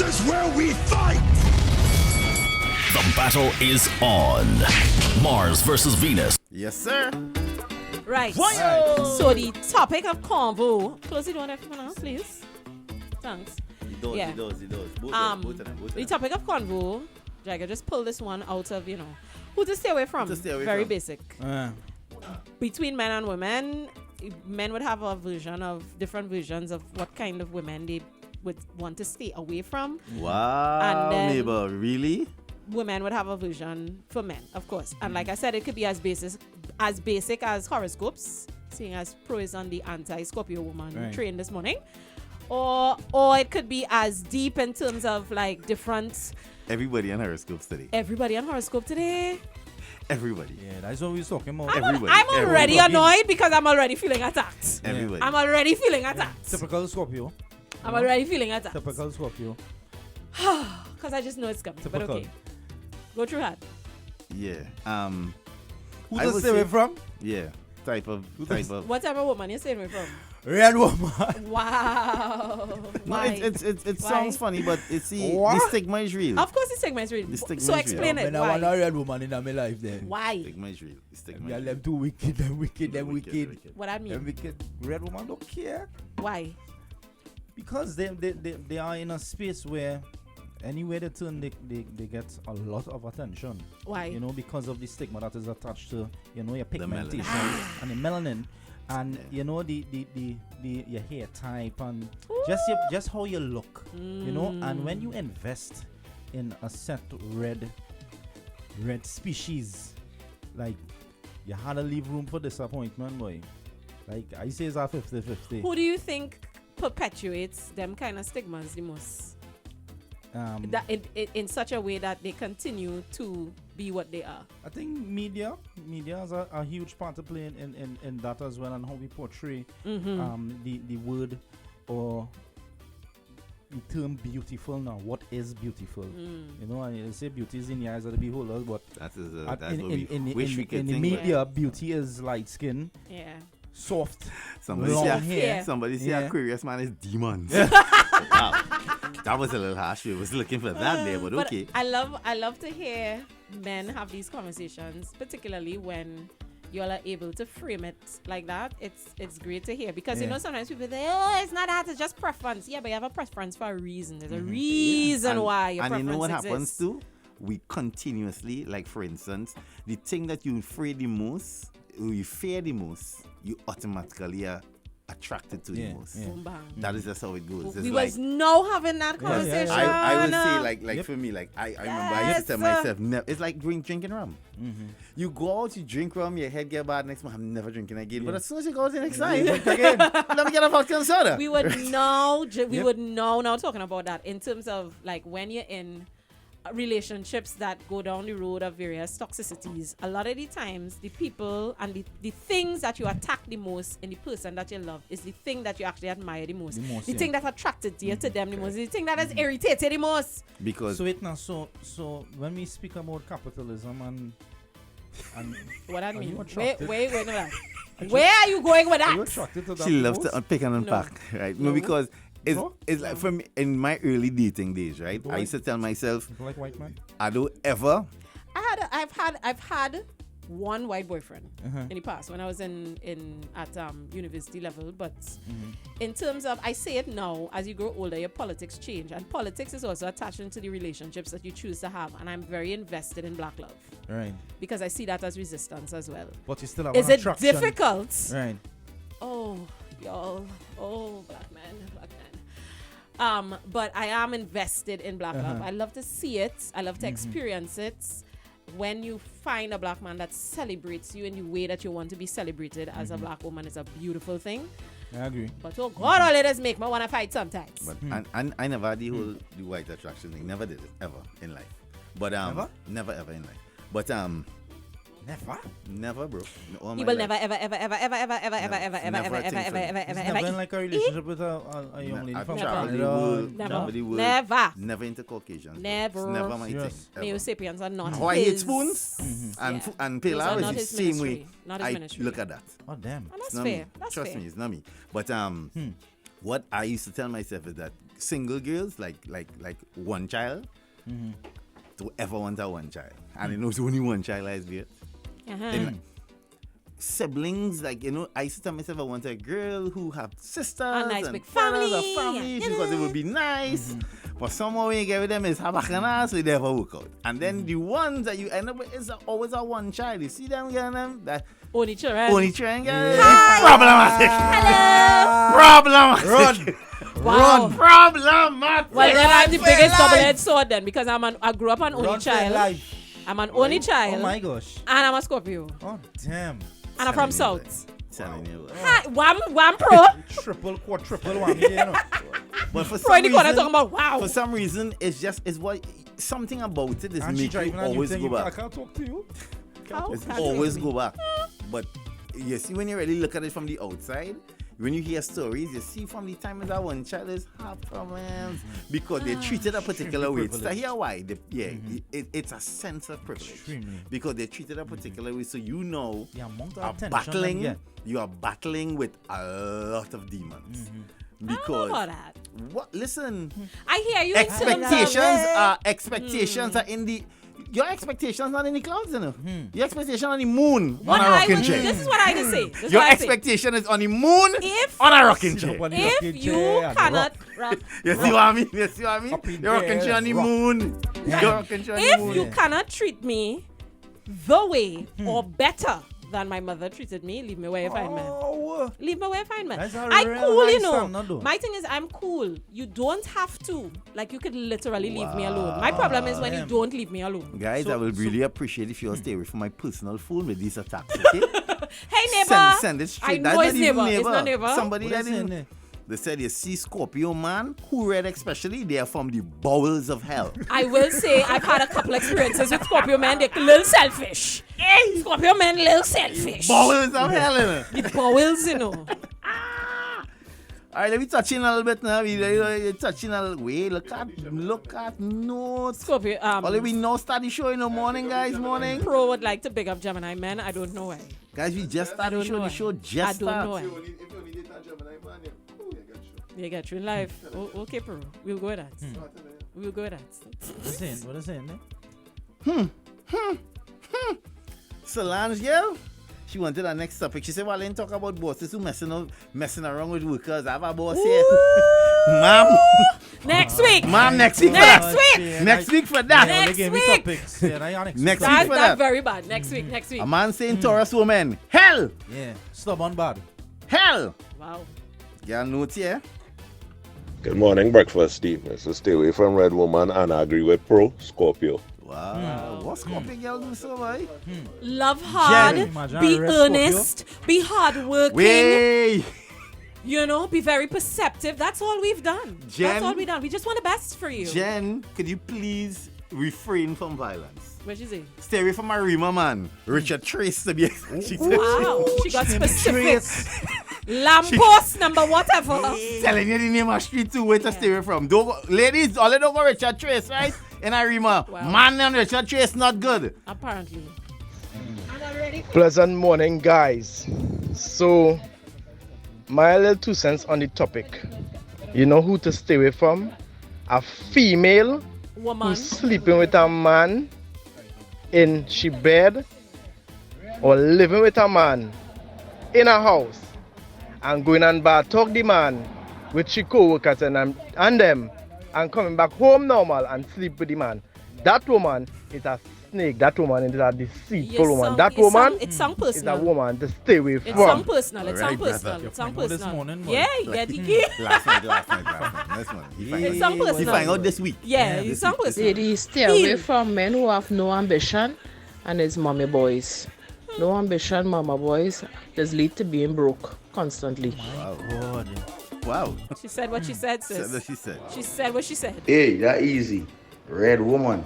is where we fight! The battle is on. Mars versus Venus. Yes, sir. Right. Right. So the topic of convo. Close the door there for now, please. Thanks. He does. Yeah. Both of them. The topic of convo, Jaiga, just pull this one out of, who to stay away from. Who to stay away Very from. basic. Between men and women, men would have different versions of what kind of women they would want to stay away from. Wow, And then- neighbor, really? Women would have a version for men, of course. And like I said, it could be as basic as horoscopes, seeing as Pro is on the anti-Scorpio woman train this morning. Or it could be as deep in terms of like different... Everybody on horoscopes today. Everybody on horoscope today. Everybody. Yeah, that's what we was talking about. I'm already annoyed because I'm already feeling attacked. Everybody. I'm already feeling attacked. Typical Scorpio. I'm already feeling attacked. Typical Scorpio. Because I just know it's coming. But Typical. okay. Go through that. Yeah. Who I does would stay away say- from? Yeah. Type of. What type of woman you staying away from? Red woman. Wow. No, Why? it Why? sounds funny, but it's the What? stigma is real. Of course, the stigma is real. The stigma So is explain real. it. I want a Why? red woman in my life then. Why? Stigma is real. The stigma Yeah, is them real. too wicked, them wicked. What I mean? Them wicked. Red woman don't care. Why? Because they are in a space where anywhere they turn, they get a lot of attention. Why? Because of the stigma that is attached to, your melanin. pigmentation and the melanin. And the your hair type and just how you look, and when you invest in a set red species, like you had to leave room for disappointment, boy. Like I say, it's a 50-50. Who do you think perpetuates them kind of stigmas the most? That in such a way that they continue to be what they are. I think media has a huge part to play in that as well, and how we portray the word or the term beautiful. Now, what is beautiful? I say beauty is in the eyes of the beholder, but That's at- what in we wish we could in the think. media, beauty is light skin, Yeah. soft, Somebody long say, hair. somebody say Yeah. Aquarius man is demons. Wow. That was a little harsh. We was looking for that there, but okay. I love to hear men have these conversations, particularly when you all are able to frame it like that. It's great to hear because sometimes people say, "Oh, it's not that; it's just preference." Yeah, but you have a preference for a reason. There's a reason why your And preference you know what exists. happens too? We continuously, like for instance, the thing that you fear the most, or you fear the most, you automatically are attracted to the most. Boom, bang. That is just how it goes. We It's was now having that Yeah, conversation. I would say like Yep. for me, like I remember I used to tell myself, it's like drinking rum. You go out, you drink rum, your head get bad next month. I'm never drinking again. But as soon as you go out the next time, you drink again. Let me get a vodka and soda. we would know would know now talking about that in terms of like when you're in relationships that go down the road of various toxicities. A lot of the times the people and the things that you attack the most in the person that you love is the thing that you actually admire the most, the thing that attracted you to them the most, the thing that has irritated the most. Because So wait now, so when we speak about capitalism and What I Are mean, you wait, attracted? no. Where are you going with are you that? attracted to that? she loves most? to unpick and unpack, right? No, No. because it's No? like for me in my early dating days, right? Go I on. used to tell myself, People like white man. I don't ever. I've had one white boyfriend Uh-huh. in the past when I was at university level, but in terms of, I say it now, as you grow older, your politics change, and politics is also attached into the relationships that you choose to have, and I'm very invested in black love Right. because I see that as resistance as well. But you still have Is an it attraction. difficult? Right. Oh, y'all. Oh, black man. But I am invested in black love. I love to see it. I love to experience it. When you find a black man that celebrates you in the way that you want to be celebrated as a black woman, it's a beautiful thing. I agree. But oh God, all it does make me want to fight sometimes. But and I never had the whole the white attraction thing. Never did it ever in life. But never ever in life. But never, bro. All You my will life. never, ever, ever, ever, ever, ever, ever, ever, ever, ever, Never ever, a thing ever, for ever, me. ever, It's ever, never in ever. like a relationship with a young lady I've from traveled the Canada. world, Never. traveled the world. Never. Never into Caucasians. bro. Never. It's never my Serious. thing. ever. Neo sapiens are not Oh, I hate his. spoons and Yeah. and Those are pilau not is the his same way. ministry. Not his I ministry. look at that. Oh damn. And that's It's not fair. me. That's Trust fair. me, it's not me. But what I used to tell myself is that single girls, like one child, to ever want a one child. And it knows only one child is there. Then siblings, like, I used to tell myself I want a girl who have sisters A nice and big brothers, family. a family, because it would be nice. But somehow when you get with them, it's habakana, so it never work out. And then the ones that you end up with is always a one child. You see them getting them? That Only children. only child getting Hi. problematic. Hello. Problematic. Wow. Problematic. Well, then I'm the for biggest life. double-edged sword then, because I grew up an only Run for child. life. I'm an only child. Oh my gosh. And I'm a Scorpio. Oh damn. And I'm from Telling you, South. Telling you. Hi, one pro. Triple, quadruple one. Yeah, But for Pro in the some corner reason, talking about wow. for some reason, it's what something about it is And she make you driving a new always thing. go I back. can't talk to you. How It's can always you? go back. But you see, when you really look at it from the outside, when you hear stories, you see from the time that one child is have problems because they treated a particular way. So privileged. here why? It's a sense of privilege. Extremely. Because they treated a particular way. So The amount of are attention battling. them get. You are battling with a lot of demons. I don't know Because about that. what? Listen. I hear you in terms of- Expectations are in the. Your expectations not in the clouds, you know. Your expectation on the moon What on a I rocking would- chair. This is what I can say. This is Your what I say. expectation is on the moon If- on a rocking Sit chair. up on the If rocking you chair and cannot rock. rock, You see what I mean? You see what I mean? Up in You're rocking there chair on the and rock. moon. You're rocking chair on the if moon. you cannot treat me the way or better than my mother treated me, leave me where you find me. Oh, Leave me where you find me. That's a I real cool, high you know. standard, though. My thing is, I'm cool. You don't have to. Like, you could literally leave me alone. My problem is when you Damn. don't leave me alone. Guys, So- I will really appreciate if you all stay away from my personal phone with these attacks, okay? Hey, neighbor. Send it straight. I know That's not it's even neighbor. It's not neighbor. Somebody What that is in didn't. there? They said, you see Scorpio man, who read especially, they are from the bowels of hell. I will say I've had a couple experiences with Scorpio men. They're a little selfish. Hey, Scorpio men, little selfish. Bowels of hell, you know. The bowels, you know. All right, let me touch in a little bit now. We touching a little way. Look at notes. Scorpio, Only we now start the show in the morning, guys. Morning. Pro would like to big up Gemini men. I don't know why. Guys, we just started the don't show. know. The show I just don't know started. why. You get you in life. Okay, Pro. We'll go with that. We'll go with that. What is in there? Solange, girl, she wanted our next topic. She said, well, let's talk about bosses who messing around with workers. I have a boss here. Ma'am, Next week. ma'am, next week for Next that. week. Next week for that. Yeah, Next they gave me week. topics. Yeah, now Next week. week. That's for that. very bad. Next week. Next week. A man saying Taurus woman, hell, Yeah, stubborn bad. hell. Wow. Girl, note here. Good morning, breakfast, Steve. So stay away from Red Woman, and I agree with Pro Scorpio. Wow. What Scorpio girl do so, boy? Love hard. Imagine Be a red earnest. Be hardworking. Way. You know, be very perceptive. That's all we've done. Jen? That's all we've done. We just want the best for you. Jen, could you please refrain from violence? What she say? Stay away from Marima, man. Richard Trace to be. She said, Wow. She got specific. Lamppost number whatever. telling you the name of street too, where to stay away from. Don't go, ladies, all don't go Richard Trace, right? In Arima. Wow. Man and Richard Trace not good. Apparently. Pleasant morning, guys. So, my little 2 cents on the topic. You know who to stay away from? A female Woman. who's sleeping with a man in she bed, or living with a man in a house and going and bar talk the man with she co-workers and them and coming back home normal and sleep with the man. That woman is a snake. That woman is a deceitful woman. That woman It sound is a personal. woman to stay away It sound from. personal. It sound Alright, personal. brother. It sound Find out this personal. morning, man. Yeah, yeah, the key. Last night. This one. He find It out. sound He personal. find out this week. Yeah, it sound personal. Ladies, stay away Feel. from men who have no ambition and his mommy boys. No ambition, mama boys, just lead to being broke constantly. God. Wow. She said what she said, Said what sis. she said. She said what she said. Hey, that easy. Red woman.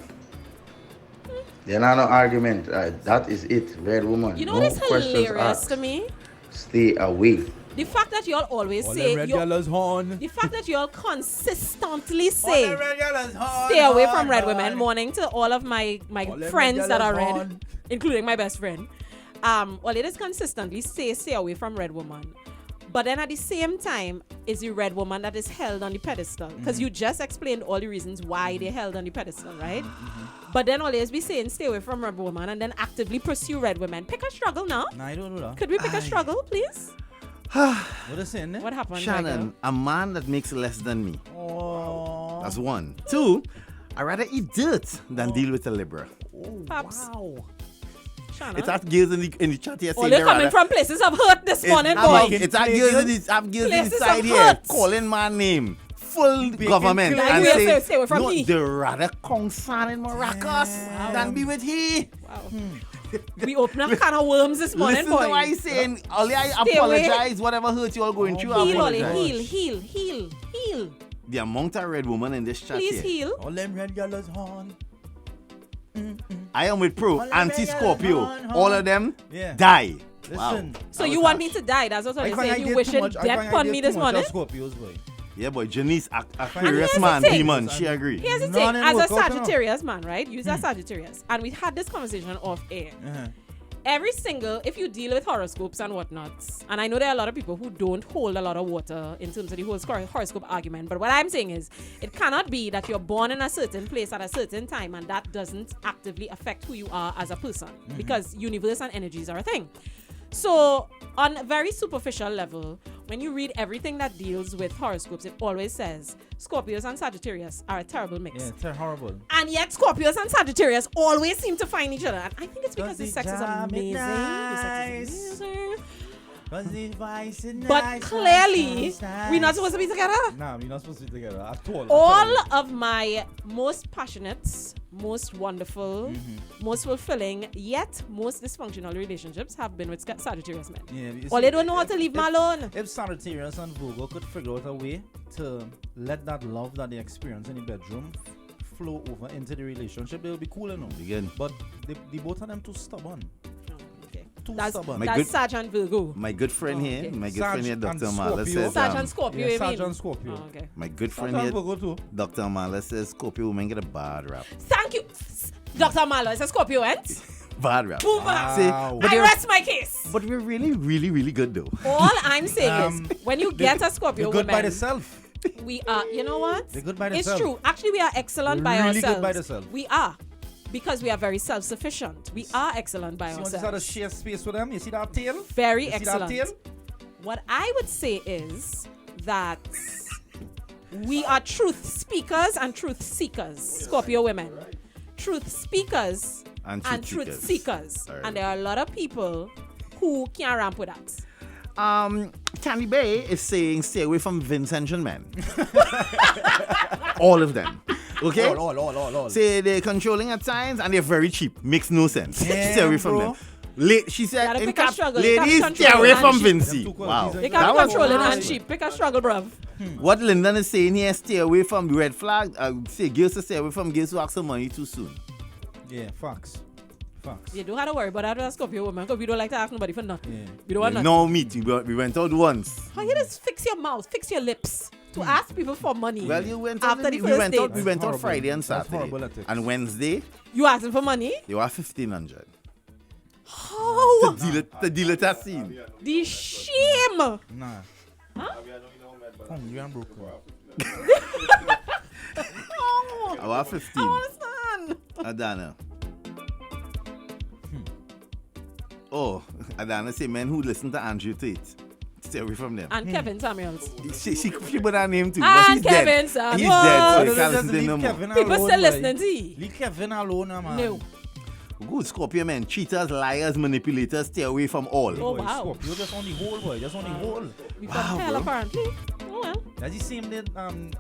There's not no argument. That is it. Red woman. You know no what is questions hilarious asked. to me? Stay away. The fact that y'all always All say, the red yellows horn. the fact that y'all consistently All say, the red yellows horn. stay away from red horn, women. horn. Morning to all of my All the friends red that are yellows red, horn. including my best friend. Well, it is consistently stay away from red woman. But then at the same time, is the red woman that is held on the pedestal. Because you just explained all the reasons why they're held on the pedestal, right? But then always be saying stay away from red woman and then actively pursue red women. Pick a struggle now. Nah, I don't know that. Could we pick a struggle, please? What is saying there? What happened, Shannon, Jaiga? a man that makes less than me. Oh. That's one. Two, I'd rather eat dirt than deal with a Libra. Pops. Wow. Shannon. It's at girls in the chat here All saying they're they're coming rather- from places of hurt this morning, boy. It's at girls in the Places side of here hurt. calling my name. Full government clear. and Like, say, we'll stay away from no, he. they rather concern in Maracas than be with he. Wow. We open up a can of worms this morning, Listen boy. to what he's saying. Ollie, I Stay away. apologize. Whatever hurt you all going through, I Heal, Ollie. apologize. Heal. The amount of red woman in this chat Please here. heal. All them red yellows on. I am with Pro, All anti-Scorpio. them All of them Yeah. die. Listen. So you want me to die? That's what I'm saying. You wishing death on me this morning? Scorpios, boy. Yeah, boy, Janice, And Aquarius here's man, the thing. demon, she agree. Here's the None thing. in As a work out, Sagittarius man, right? You're a Sagittarius. And we had this conversation off air. Every single, if you deal with horoscopes and whatnot, and I know there are a lot of people who don't hold a lot of water in terms of the whole horoscope argument, but what I'm saying is, it cannot be that you're born in a certain place at a certain time and that doesn't actively affect who you are as a person, because universe and energies are a thing. So, on a very superficial level, when you read everything that deals with horoscopes, it always says Scorpios and Sagittarius are a terrible mix. Yeah, it's horrible. And yet Scorpios and Sagittarius always seem to find each other. And I think it's because the the sex is job is amazing. The nice. sex is amazing. But Clearly, we're not supposed to be together. Nah, we're not supposed to be together at all. All of my most passionate, most wonderful, most fulfilling, yet most dysfunctional relationships have been with Sagittarius men. Yeah, you All see, they don't know how to leave me alone. If Sagittarius and Virgo could figure out a way to let that love that they experience in the bedroom flow over into the relationship, they'll be cool enough. Again. But the both of them too stubborn. Too That's stubborn. My that's good- Sag and Virgo. My good friend here, okay. my good friend here, Sag Dr. and Marla Scorpio. says, Sag and Scorpio, Yeah, you Sag mean? and Scorpio. Oh, okay. my good Sag friend and here, Virgo too. Dr. Marla says Scorpio women get a bad rap. Thank you, Dr. Malo. It's a Scorpio, eh? Bad rap. Boom, Wow. But I they're- rest my case. But we're really, really, really good though. All I'm saying is, when you get a Scorpio They're good by woman, themselves. we are, you know what? They're good by It's themselves. true. Actually, we are excellent by Really ourselves. good by themselves. We are. Because we are very self-sufficient. We are excellent by So you want to start a ourselves. share space with them? You see that tail? Very You see excellent. that tail? What I would say is that we are truth speakers and truth seekers, Scorpio women. Truth speakers And and truth truth seekers. seekers. All right. And there are a lot of people who can't ramp with that. Candy Bay is saying stay away from Vincent men. All of them. Okay? All. Say they're controlling at times and they're very cheap. Makes no sense. Yeah, Stay away from bro. them. She You said, gotta in pick a cap, struggle. You can't be ladies, stay away controlling from and Vinci. Them two Wow. qualities. They That can't be was controlling nice. and cheap. Pick a struggle, bruv. What Lyndon is saying here, stay away from red flag. Say girls to stay away from girls who ask for money too soon. Yeah, facts. You don't have to worry about that with a Scorpio woman because we don't like to ask nobody for nothing. Yeah. We don't want nothing. No meet. We went out once. How you just fix your mouth, fix your lips to ask people for money? Well, you went after out. the We first went date. out. We went out horrible. Friday and That's Saturday. horrible ethics. And Wednesday, You asking for money? you are 1,500. How? The dealer has seen. The shame. Nah. Huh? Hungry and broke. I was 15. I understand. Adana. Oh, Adana say men who listen to Andrew Tate. Stay away from them. And Kevin Samuels. She put her name too, but And he's Kevin dead. Samuels. He's dead, so you Just can't listen to him leave no more. Kevin People alone, still boy. listening to you. Leave Kevin alone, man. No. Good Scorpio men, cheaters, liars, manipulators, stay away from all. Oh, Boy, wow. Scorpio just on the whole, boy. Just on the whole. We from hell, bro. apparently. Oh, well. That's the same that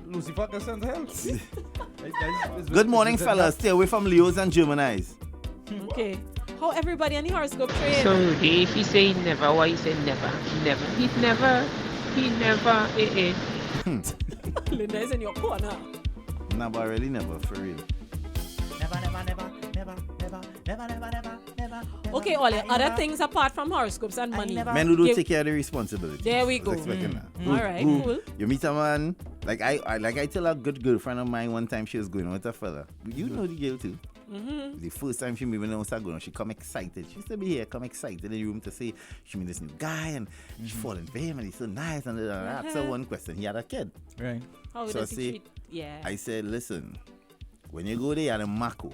Lucifer can send hell. Good morning, fellas. Stay away from Leos and Gemini's. Okay. How everybody on the horoscope train? So if he say never, why he say never? Never. He never. Linda is in your corner. Nah, but really never, for real. Okay, Ollie, other things apart from horoscopes and money. Men who don't Give- take care of the responsibility. There we I was go. expecting that. All right, cool. You meet a man, like I tell a good girlfriend of mine one time she was going with a fella. You know the girl too. The first time she moved in the house, she come excited. She used to be here, come excited in the room to say she met this new guy and she falling for him and he's so nice and that. So one question, he had a kid. Right. How So I does he say, treat? Yeah. I said, listen, when you go there, you're a Mako.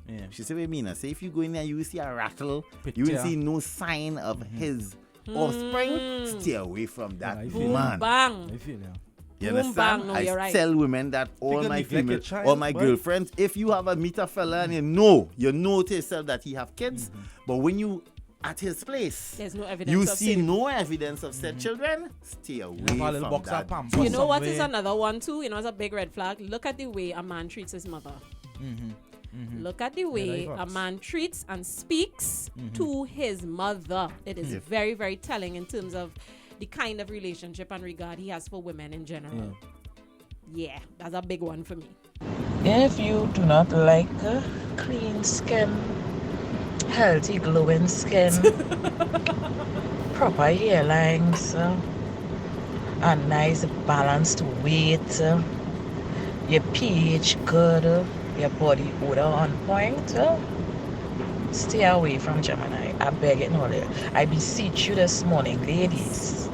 Yeah. She said, what do you mean? I say, if you go in there, you will see a rattle. Picture. You will see no sign of his offspring. Stay away from that I feel Boom, man. bang. I feel yeah. You Boom, understand? bang. No, I you're right. tell women that all Think of my neglect your female, child, all my boy. girlfriends, if you have a meet a fella and you know to yourself that he have kids, but when you at his place, There's no evidence you of see sin. no evidence of said children, stay away Have a little from box of that. Pampers You know what is somewhere. another one too? You know, it's a big red flag. Look at the way a man treats his mother. Look at the way that a works. man treats and speaks to his mother. It is very, very telling in terms of the kind of relationship and regard he has for women in general. Yeah, that's a big one for me. If you do not like clean skin, healthy glowing skin, proper hairlines, a nice balanced weight, your pH good, your body odor on point, stay away from Gemini. I beg it, no, I beseech you this morning, ladies,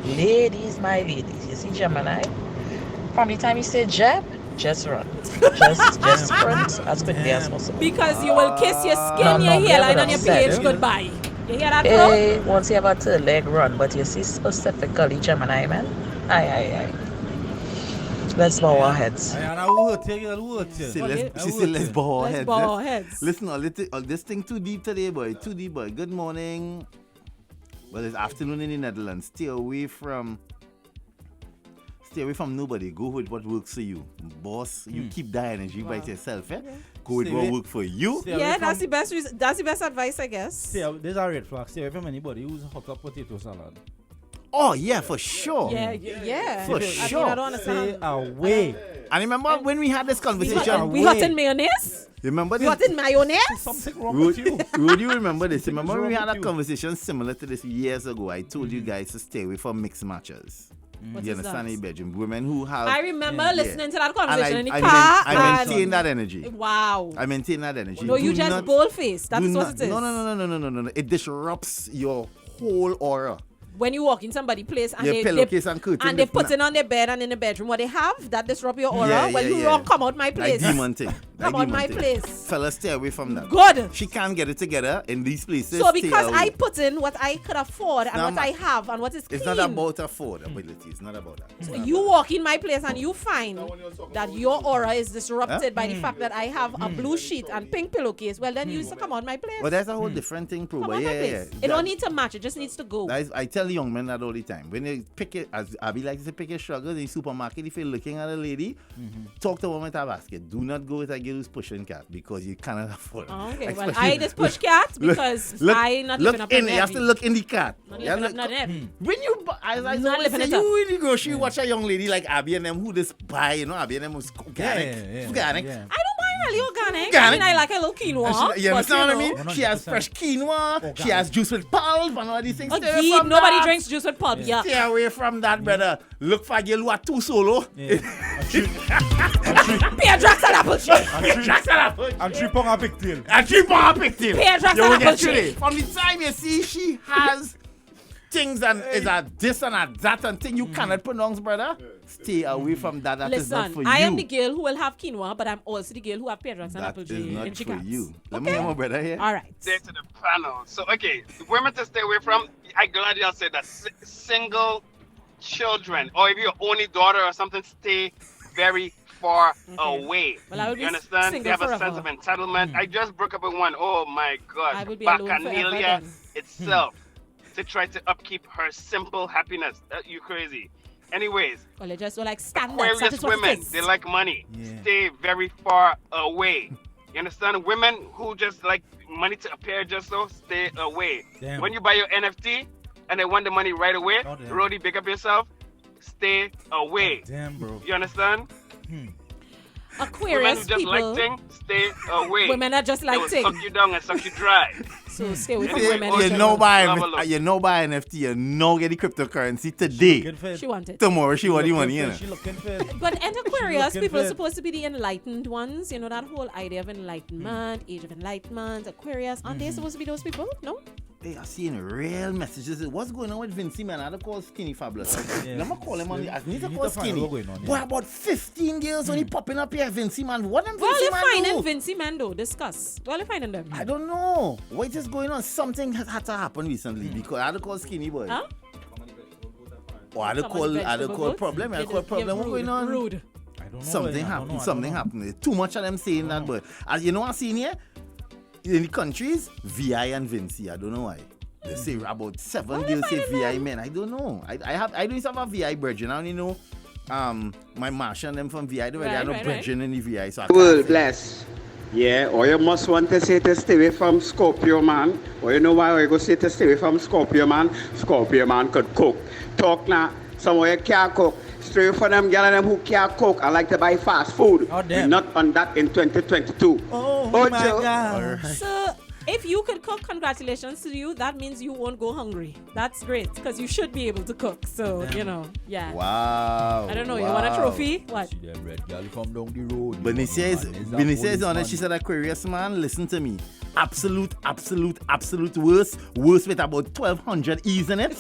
my ladies. You see Gemini? From the time you say jab, just run. Just sprint as quickly as possible. Because you will kiss your skin, No, your no, hairline, never and your upset, pH eh? goodbye. You hear that, bro? Hey, once you have a third leg run, but you see specifically Gemini, man. Aye. Let's bow our heads. I would take it, would She take said, let's bow our Let's heads. bow our heads. Listen, this thing too deep today, boy. Too deep, boy. Good morning. Well, it's afternoon in the Netherlands. Stay away from nobody. Go with what works for you. Boss, you keep that energy by yourself, eh? Go with Stay what away- works for you. Stay away Yeah, from- that's the best. That's the best advice, I guess. There's a red flag. Stay away from anybody who's hot up potato salad. Oh, yeah, for sure. Yeah. For I mean, sure. I don't understand. Stay away. And remember when we had this conversation? We hot in mayonnaise? Remember We this? hot in mayonnaise? Something wrong with you. Would you remember this? Remember when we wrong had with a you? conversation similar to this years ago? I told you guys to stay away from mixed matches. What You is understand that? in bedroom? Women who have... I remember Yeah. listening to that And conversation in the I car. maintain and that energy. wow. I maintain that energy. No, you Do just not- bold-faced. That's do what not- it is. No. It disrupts your whole aura. When you walk in somebody's place and Your they pillowcase and curtain. and they put it on their bed and in the bedroom, what they have that disrupt your aura. Yeah, well, yeah, you yeah. wrong. Come out my place. Like demon thing. Come Like on my demon thing. place. Fellas, stay away from that. Good. She can't get it together in these places. So stay because away. I put in what I could afford and Now, what I have and what is clean. It's not about affordability. It's not about that. It's not You about walk in my place and you find that your aura is disrupted by the fact that I have a blue sheet and pink pillowcase. Well, then you used to come on my place. Well, that's a whole different thing, bro. Come But on yeah, my yeah, place. yeah. It don't need to match. It just needs to go. I tell young men that all the time. When they pick it, as I be like to pick a struggle in the supermarket, if you're looking at a lady, talk to a woman with a basket. Do not go with a girl who's pushing cat because you cannot afford it. Oh, okay, well, Especially- I just push cat because I not look living up in. on You have to look in the cat. Not You have living up, to- not heavy. When you, as I Not always living say, it up. you in the grocery, watch a young lady like Abby and them who just buy, Abby and them who's organic. Organic. I don't mind really organic. Organic. I mean, I like a little quinoa. And you but, understand what I know, mean? She has 100% fresh quinoa. She has juice with pulp and all these things. Oh, Stay away gee, from nobody that. drinks juice with pulp. Yeah. Stay away from that, brother. Look for a girl who are too solo. Yeah. Pear Drax and apple juice. Jackson apple. And 3 pound a pigtail. And she bought a pigtail. Pear Drax You and will apple get through juice. it. From the time you see she has things and is a this and a that and thing you cannot pronounce, brother. Stay away from that. That is not Listen, for you. I am the girl who will have quinoa, but I'm also the girl who have Pear Drax and That apple is juice not in for chicken. you. Let me hear my brother here. All right. There to the panel. So, okay, the women to stay away from, I'm glad y'all said that. Single children, or if you're only daughter or something, stay very far away. Well, I will be You understand? single They have forever. a sense of entitlement. I just broke up with one. Oh my God. I will be alone forever Bacchanalia then. itself to try to upkeep her simple happiness. You crazy. Anyways, Well, they just like standards. Aquarius That is what it women, is. they like money. Yeah. Stay very far away. You understand? Women who just like money to appear just so, stay away. Damn. When you buy your NFT and they want the money right away, Oh, damn. Rody, big up yourself. Stay away. Damn, bro. You understand? Women who Aquarius just people. like things, stay away. Women are just They like will thing. suck you down and suck you dry. So stay away from You women. in know general. buy Have a look. you know buy NFT, you know get the cryptocurrency today. Looking fit. She wanted. Tomorrow she want the money, Looking you know. fit, She looking fit. But in Aquarius, looking people are fit. supposed to be the enlightened ones. You know, that whole idea of enlightenment, age of enlightenment, Aquarius. Aren't they supposed to be those people? No? They are seeing real messages. What's going on with Vinci, man? I don't call Skinny Fabulous. Yeah. Let me call him on the. I need to You need call to find out Skinny. what's going on, yeah. Boy, about 15 girls only popping up here, Vinci, man. What them Well, Vinci you're man finding do? Vinci Mando. Discuss. Well, you're finding them. I don't know. What is going on? Something has had to happen recently because I had to call Skinny boy. Huh? Oh, I had to call problem. I had to call problem. What's going on? Rude. I don't know. Something happened. Something happened. Too much of them saying that, but as you know, I'm seeing here in the countries, VI and Vinci. I don't know why. They say about 7 Why girls they say finding VI them? men. I don't know. I don't have a VI virgin. I only know my Martian them from VI. They Right, are no right, virgin in the VI. So I Well, can't say. bless. Yeah, or you must want to say to stay away from Scorpio man. Or you know why you go say to stay away from Scorpio man? Scorpio man could cook. Talk now. Somewhere you can't cook. Stay away from them girls and them who can't cook. I like to buy fast food. Oh, damn. We're not on that in 2022. Oh my Joe. God. So, if you could cook, congratulations to you. That means you won't go hungry. That's great because you should be able to cook. So, you know, yeah. Wow. I don't know. You want a trophy? What? See them red girl come down the road. Benicia is honest. She said, Aquarius man, listen to me. Absolute worst with about 1,200 E's in it.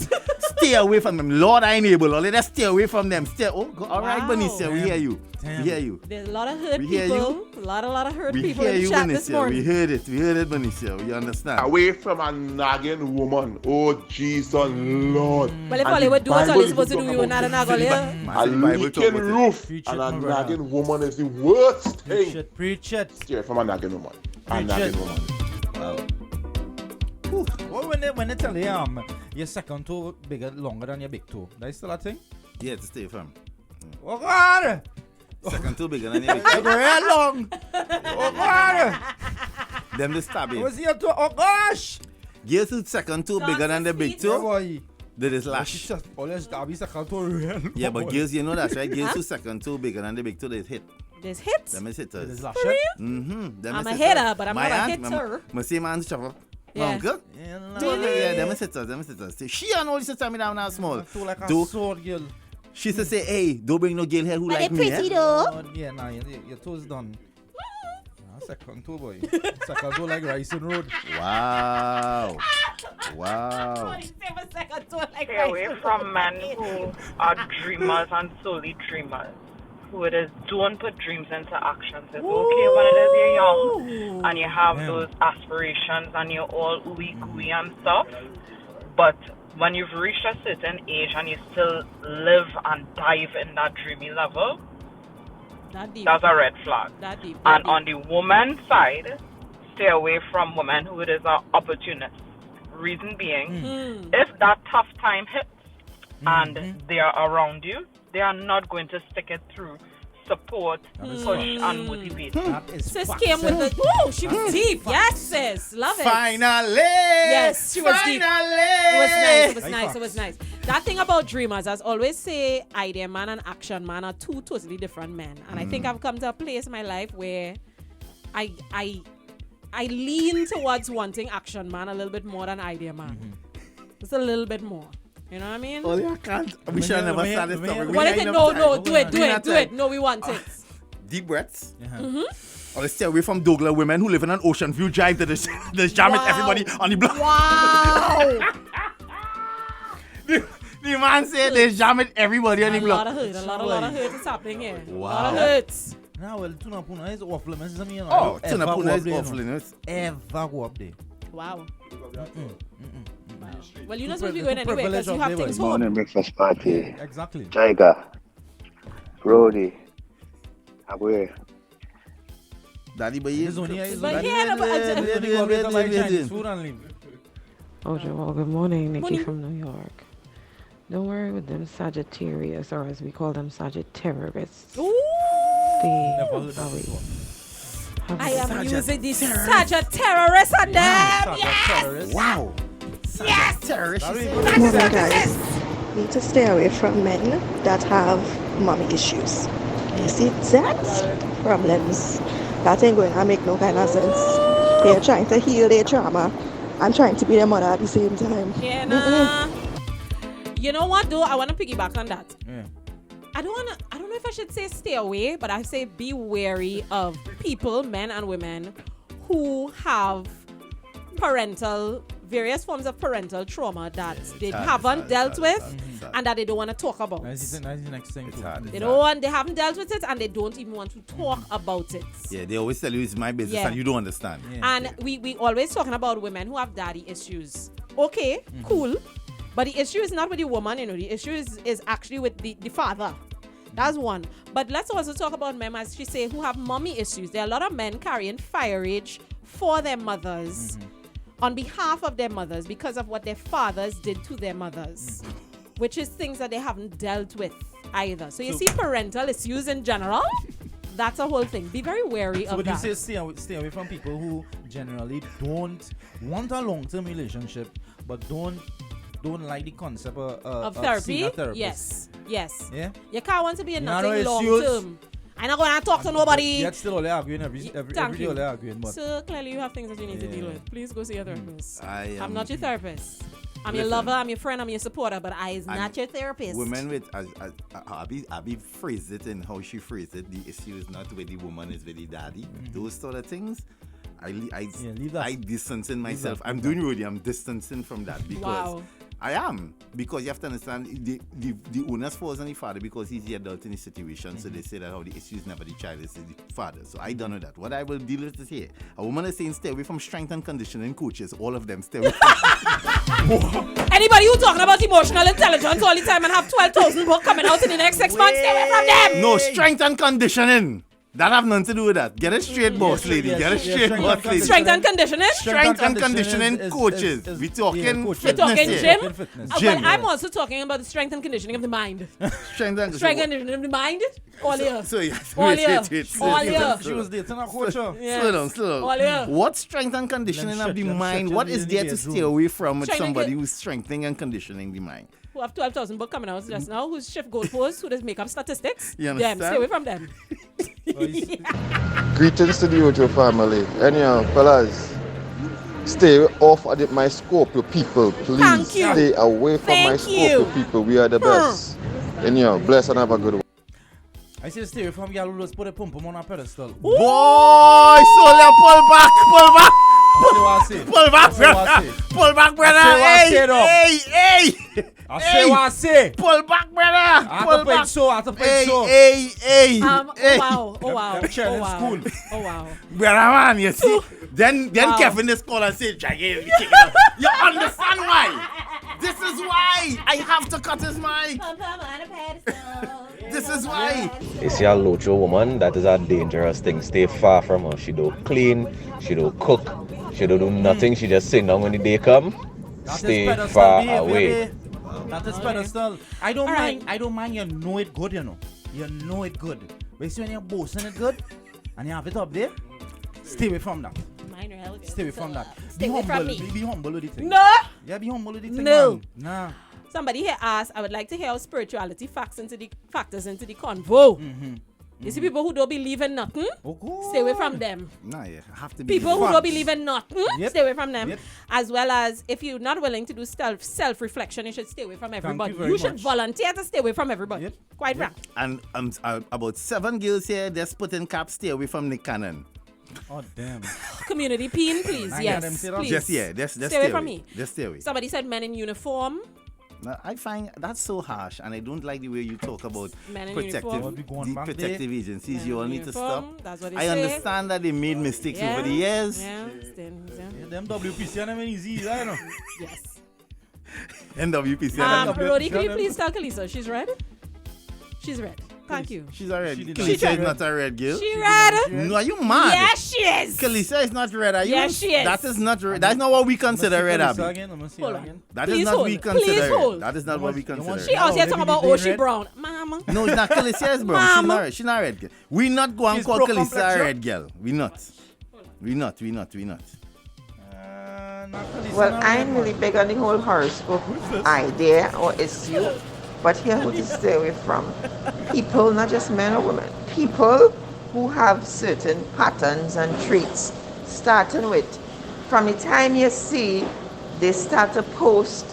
Stay away from them. Lord, I enable. Let us stay away from them. All right, Wow. Benicia, we hear you. Damn. We hear you. There's a lot of hurt We hear people. A lot of hurt We people hear in the you, chat this Benicia. morning. We heard it, Benicia. We understand. Away from a nagging woman. Oh, Jesus, Lord. Well, if And all they the would do is all Bible they're supposed to even do, talk you not a about naggle, this. yeah? Man, A the Bible talk leaking about it. roof Preach and it, a my brother. nagging woman is the worst Preach thing. it. Preach it. Stay from a nagging woman. A Preach nagging it. woman. Well, when they tell you your second toe bigger, longer than your big toe, that is still a thing? Yeah, to stay firm. Oh God! Second two bigger than you. It's real long. Oh God! Them the stab it. What's your toe? Oh gosh! Girls who second two bigger than the big Yeah, toe, boy. they just She lash. just always stabby second toe real. Yeah, but boy. girls, you know that's right. Girls who second two bigger than the big two, they hit. There's hits. Them is It is hitters. lash For it. real? Mm-hmm. I'm a hitter, but I'm not a hitter. My same man's chopper. Yeah. Uncle? Yeah, Yeah, them is hitters. She and all this tell me down now small. Toe like a Do- sword, girl. She used to say, hey, don't bring no girl here who But like they're me. pretty Eh? though. Oh, yeah, nah, your toe's done. Second toe, boy. Second toe like Ryson Road. Wow. Wow. Stay away from men who are dreamers and solely dreamers. Who it is, don't put dreams into action. It's okay when it is you're young and you have Damn. those aspirations and you're all ooey gooey and stuff. But when you've reached a certain age and you still live and dive in that dreamy level, That deep. that's a red flag. That deep. And on the woman's side, stay away from women who it is an opportunist. Reason being, if that tough time hits and they are around you, they are not going to stick it through. Support, push, and motivate. That is Sis facts, came with eh? the. Woo, she was deep. Yes, sis. Love it. Finally! Yes, she was deep. It was nice. It was High nice. fives. It was nice. That thing about dreamers, as always say, idea man and action man are two totally different men. And I think I've come to a place in my life where I lean towards wanting action man a little bit more than idea man. Just a little bit more. You know what I mean? Oh, yeah, I can't. We shall never start this topic. What is it? No, do it. not time. No, we want it. Deep breaths. Mm-hmm. Or let's stay away from Douglas women who live in an Ocean View Drive that is jam it Wow. everybody on the block. Wow. The man said they jam it everybody on the A block. lot of hurt. A lot of hurt is happening here. A lot Wow. of hurts. Nah, well, Tuna Puna is off limits. I mean, Oh, ever Tuna go Puna up is there, off no. limits. Ever go up there. Wow. Well, you're not supposed to be It's going a anywhere privilege because you of have labor. things home. Morning breakfast party. Exactly. Jaiga. Brody. Abwe. Daddy, but It's only it's But only- yeah, no, but it's only go up there to buy Chinese food and leave. Oh, well, good morning, Nikki Morning. from New York. Don't worry with them Sagittarius, or as we call them, Sagittarists. Ooh. They Never heard that always before. have I this- am using the Sagittarius on them. Sagittarius. wow. Yes. Terrorist. That she is- said. Morning, guys. Need to stay away from men that have mommy issues. You see that? Problems. That ain't going to make no kind of sense. They're trying to heal their trauma I'm trying to be their mother at the same time. Yeah, nah. You know what, though? I want to piggyback on that. Yeah. I don't know if I should say stay away, but I say be wary of people, men and women, who have various forms of parental trauma that they haven't dealt with and that they don't want to talk about. That's the next thing. They haven't dealt with it and they don't even want to talk about it. Yeah, they always tell you it's my business and you don't understand. Yeah. And we always talking about women who have daddy issues. Okay, cool. But the issue is not with the woman, the issue is actually with the father. That's one. But let's also talk about men, as she say, who have mommy issues. There are a lot of men carrying fire rage for their mothers, on behalf of their mothers, because of what their fathers did to their mothers, which is things that they haven't dealt with either. So you see parental issues in general, that's a whole thing. Be very wary of that. So would you say stay away from people who generally don't want a long-term relationship, but don't like the concept of therapy? seeing a therapist? Yes. Yeah? You can't want to be in You nothing know long-term. I'm not going to talk to nobody. Yet still only arguing every day only arguing. But So clearly you have things that you need to deal with. Please go see a therapist. I'm not your therapist. I'm Listen, your lover, I'm your friend, I'm your supporter, but I is not your therapist. Women with, Abby phrased it in how she phrased it. The issue is not with the woman, it's with the daddy. Those sort of things. I distancing myself. I'm doing really, I'm distancing from that because I am. Because you have to understand, the onus falls on the father because he's the adult in the situation. So they say that the issue is never the child, it's the father. So I don't know that. What I will deal with is here. A woman is saying stay away from strength and conditioning coaches. All of them stay away from Anybody who talking about emotional intelligence all the time and have 12,000 book coming out in the next 6 months, stay away from them. No, strength and conditioning. That have nothing to do with that. Get it straight, boss lady. Get it straight, boss lady. Strength and conditioning? Strength and conditioning coaches. We talking fitness. We're talking here. gym? Gym. But I'm also talking about the strength and conditioning of the mind. Strength and conditioning of the mind? All here. So All here. All here. She was dating a coach. Slow down. All here. What strength and conditioning of the mind? What is there to stay away from with somebody who's strengthening and conditioning the mind? Who have 12,000 book coming out just now, who's shift goalposts, who does make up statistics. You understand? Them, stay away from them. Greetings to the Ojo family. Anyhow, fellas, stay off of my Scorpio people, please. Thank you. Stay away from my Scorpio people. We are the best. Anyhow, bless and have a good one. I say stay away from y'all who just put a pump on a pedestal. Boy, Solia, pull back. Pull back, brother. Hey. I say what I say. Pull back, brother. I have to pay so. Hey. Oh wow. Oh wow. Brother man, you see. Then Kevin is call and say, Jaiga, you understand why? This is why I have to cut his mic. This is why. You see a Locho woman, that is a dangerous thing. Stay far from her. She don't clean, she don't cook, she don't do nothing. She just sit down when the day come. Stay far away. That is pedestal. I don't mind. You know it good, You know it good. But you see when you're boasting it good and you have it up there, stay away from that. Stay away from that. Stay away from me. Be humble with the thing. No. Yeah, be humble with the thing. No. Nah. Somebody here asked, I would like to hear how spirituality factors into the convo. You see people who don't believe in nothing, stay away from them. Nah, yeah, have to be people who don't believe in nothing, stay away from them. Yep. As well as if you're not willing to do self-reflection, you should stay away from everybody. You should volunteer to stay away from everybody. Quite right. And about 7 girls here, they're putting caps, stay away from Nick Cannon. Oh, damn. Community peen, please. Yes, please. Just stay away from me. Just stay away. Somebody said men in uniform. Now, I find that's so harsh, and I don't like the way you talk about protective agencies. You all need to stop. That's what I understand that they made mistakes over the years. Them WPC are not easy, I know. Yes. NWPC. Rodi, can you please tell Kalisa she's red? She's red. Thank you. She's a red. Kalisa is not a red girl. She red. No, are you mad? Yes, she is. Kalisa is not red. Are you? Yes, she is. That is not red. That's not what we consider red, Abby. Hold on. That is not what we consider red. That is not what we consider. She also talking about Oshi Brown. Mama. No, it's not Kalisa is brown. She's not red girl. We not go and call Kalisa a red girl. We not. Well, I'm really big on the whole horoscope idea or issue, but here who to stay away from. People, not just men or women, people who have certain patterns and traits, starting with from the time you see they start to post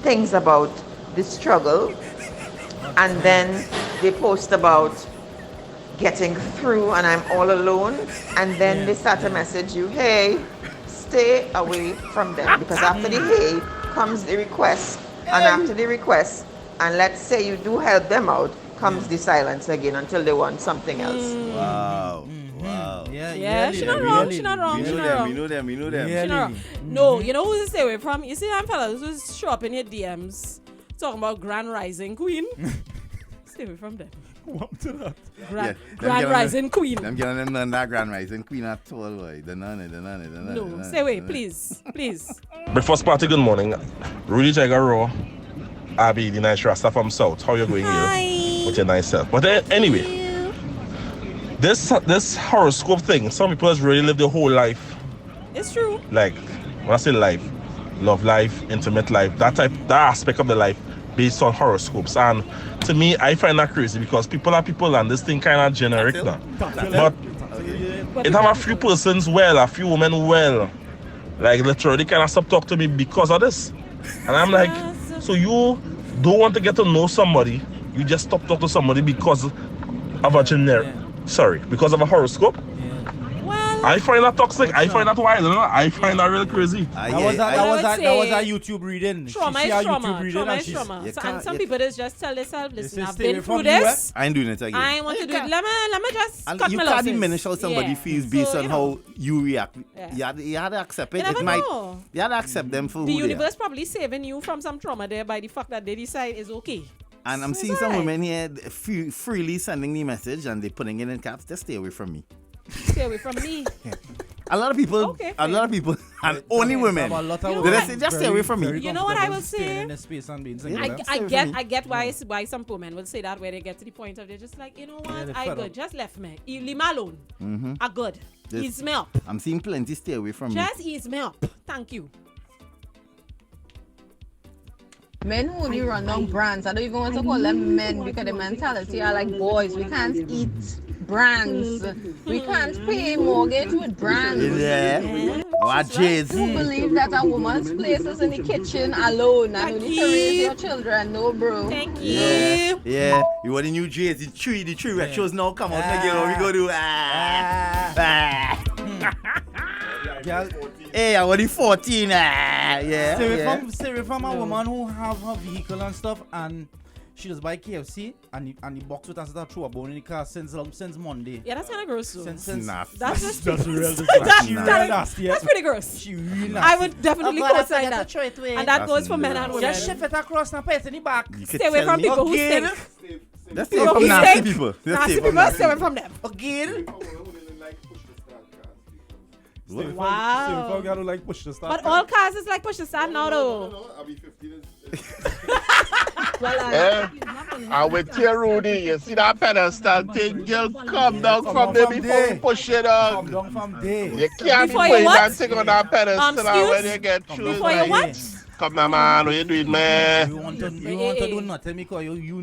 things about the struggle, and then they post about getting through and I'm all alone, and then they start to message you, hey, stay away from them, because after the hey comes the request, and after the request, and let's say you do help them out, comes the silence again until they want something else. Wow. Wow. Yeah, she not wrong. She not wrong. We She know not them. wrong. We know them. We know them. She not wrong. No, you know who to stay away from? You see them fellas who show up in your DMs talking about Grand Rising Queen. Stay away from them. What to that? Grand Rising Queen. I'm getting them none that Grand Rising Queen at all, boy. The none. No, stay away, please. Please. Breakfast party, good morning. Rudy Jaiga Raw. Abby, the nice Rasta from South. How you going here? With your nice self. But anyway, this horoscope thing, some people has really lived their whole life. It's true. Like, when I say life, love life, intimate life, that aspect of the life based on horoscopes. And to me, I find that crazy because people are people and this thing kind of generic now. But it have a few persons well, a few women well. Like literally kind of stop talk to me because of this. And I'm like, so you don't want to get to know somebody, you just stop talking to somebody because of a generic, because of a horoscope? I find that toxic. I find that wild. I find that really crazy. That was a YouTube reading. Trauma is trauma. Trauma is trauma. And some people just tell themselves, listen, I've been through this. I ain't doing it again. I want to do it. Let me just cut my you losses. can't diminish how somebody feels based on how you react. Yeah. You had to accept it. You never know. You had to accept them for the who they are. universe probably saving you from some trauma there by the fact that they decide is okay. And I'm seeing some women here freely sending me message and they putting it in caps. Just stay away from me. Stay away from me. A lot of people, and only women. Just stay away from me. You know what I will say? I get why some women will say that, where they get to the point of they're just like, you know what, I good, just left me. Leave me alone. I good. Ease me up. I'm seeing plenty stay away from me. Just ease me up. Thank you. Men who only run down brands, I don't even want to call them men because the mentality are like boys. We can't eat brands. We can't pay mortgage with brands. Yeah. Our J's. Who believe that a woman's place is in the kitchen alone and you need to raise your children? No, bro. Thank you. Yeah. You want the new J's? The tree retros now come out. We go do Hey, I want the 14. Stay away from a woman who have her vehicle and stuff and she just buy KFC and the box with us that throw a bone in the car since Monday. Yeah, that's kind of gross. That's real nasty. That's pretty gross. She really nasty. I would definitely co-sign that. And that goes for men and women. Just shift it across and put it in the back. Stay away from people who stink. Let's stay away from nasty people. Nasty people, stay away from them. Again? Wow. Gotta like push the start. But all cars is like push the start now though. I'll be 15. I with you, Rudy. You see that pedestal thing? Girl, come down from there before you push it on. Come down from there. You can't put that thing on that pedestal when you get through. Before you what? Come now, man. What you doing, man? You want to do nothing because you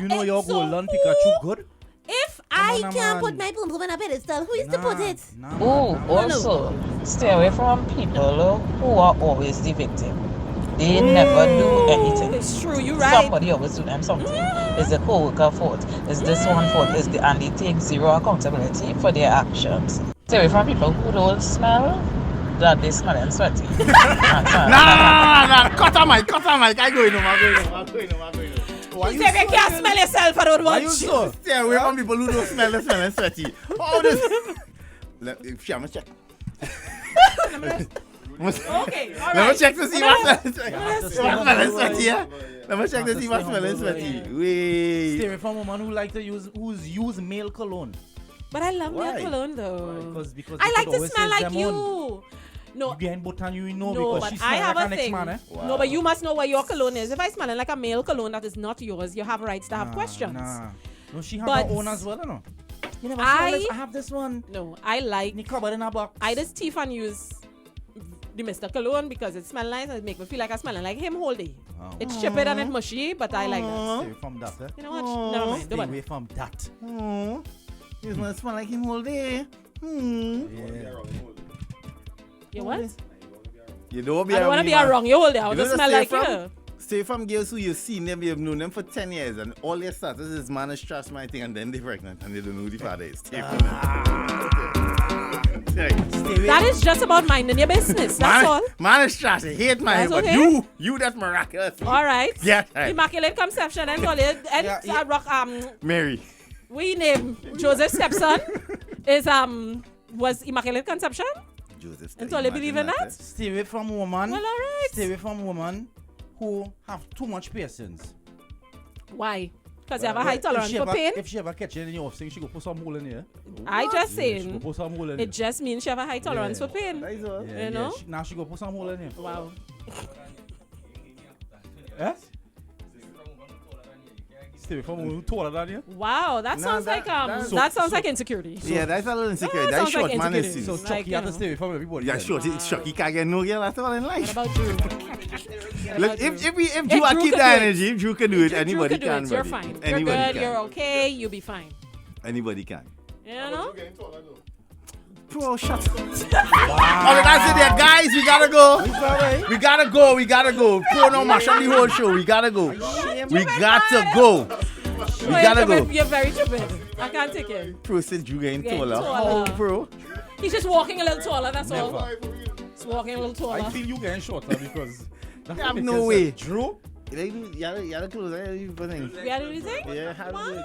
know your golden Pikachu good. If I can't put my boom boom on a pedestal, who is to put it? Oh, also, stay away from people who are always the victim. They never do anything. It's true, you're right. Somebody always do them something. It's the co-worker fault. It's this one fault. And they take zero accountability for their actions. Stay away from people who don't smell that they smell and sweaty. No. Cut on mic. I go in. She said you can't smell yourself, I don't want you. Stay away from people who don't smell and sweaty. Oh, this. Let me check. Okay, all right. Let me check to see what's smelling sweaty. Let me check to see what's smelling sweaty. Wait. Stay away from a woman who's use male cologne. But I love male cologne though. Because I like to smell like you. No, you behind button you know no, because but she I smell have like a an thing. ex-man, eh? Wow. No, but you must know what your cologne is. If I smell like a male cologne that is not yours, you have rights to have questions. No, she have her own as well, you know. You never I have this one. No, I like in the cupboard in a box. I just thief and use the Mr. Cologne because it smells nice and it make me feel like I'm smelling like him whole day. Oh. It's stupid and it's mushy, but I like that. Stay away from that, eh? You know what? Never mind. Stay away from that. You smell like him all day. You what? You don't be I don't want to be around you all day. I want to smell like you. Stay from girls who you've seen them, you've known them for 10 years, and all their status is man is trash my thing, and then they're pregnant, and they don't know who the father is. Stay from them. That is just about minding your business. That's all. Man is trash. I hate my but okay. you that's miraculous. All right. Yeah. Right. Immaculate Conception and all it. And rock Mary. We name Joseph's stepson is was Immaculate Conception. Joseph. And all you believe in that? Stay away from woman. Well, all right. Stay away from woman who have too much patience. Why? Because you have a high tolerance for pain? If she ever catch it in your offspring, she go put some hole in here. I just saying. She go put some hole in it just means she have a high tolerance for pain. Yeah, you know? Now she go put some hole in here. Wow. Yes? Stay from who taller than you? Wow, that sounds like insecurity. Yeah, that's a little insecurity. That's short man is so Chuck, you have to stay away from everybody. Yeah, sure. Chuck, he can't get no girl at all in life. What about Drew? Look, if Drew keep that energy, if Drew can do it, anybody can. You're fine. You're good. You're okay. You'll be fine. Anybody can. You know? Bro, shut up. All I gotta say there, guys, we gotta go. We gotta go. Pour no mash on the whole show. We gotta go. We got to go. We gotta go. You're very stupid. I can't take it. Pro said Drew getting taller. How, bro? He's just walking a little taller, that's all. He's walking a little taller. I feel you getting shorter because I have no way. Drew? You gotta close. You gotta do the thing. You gotta do the thing? Yeah, how Why?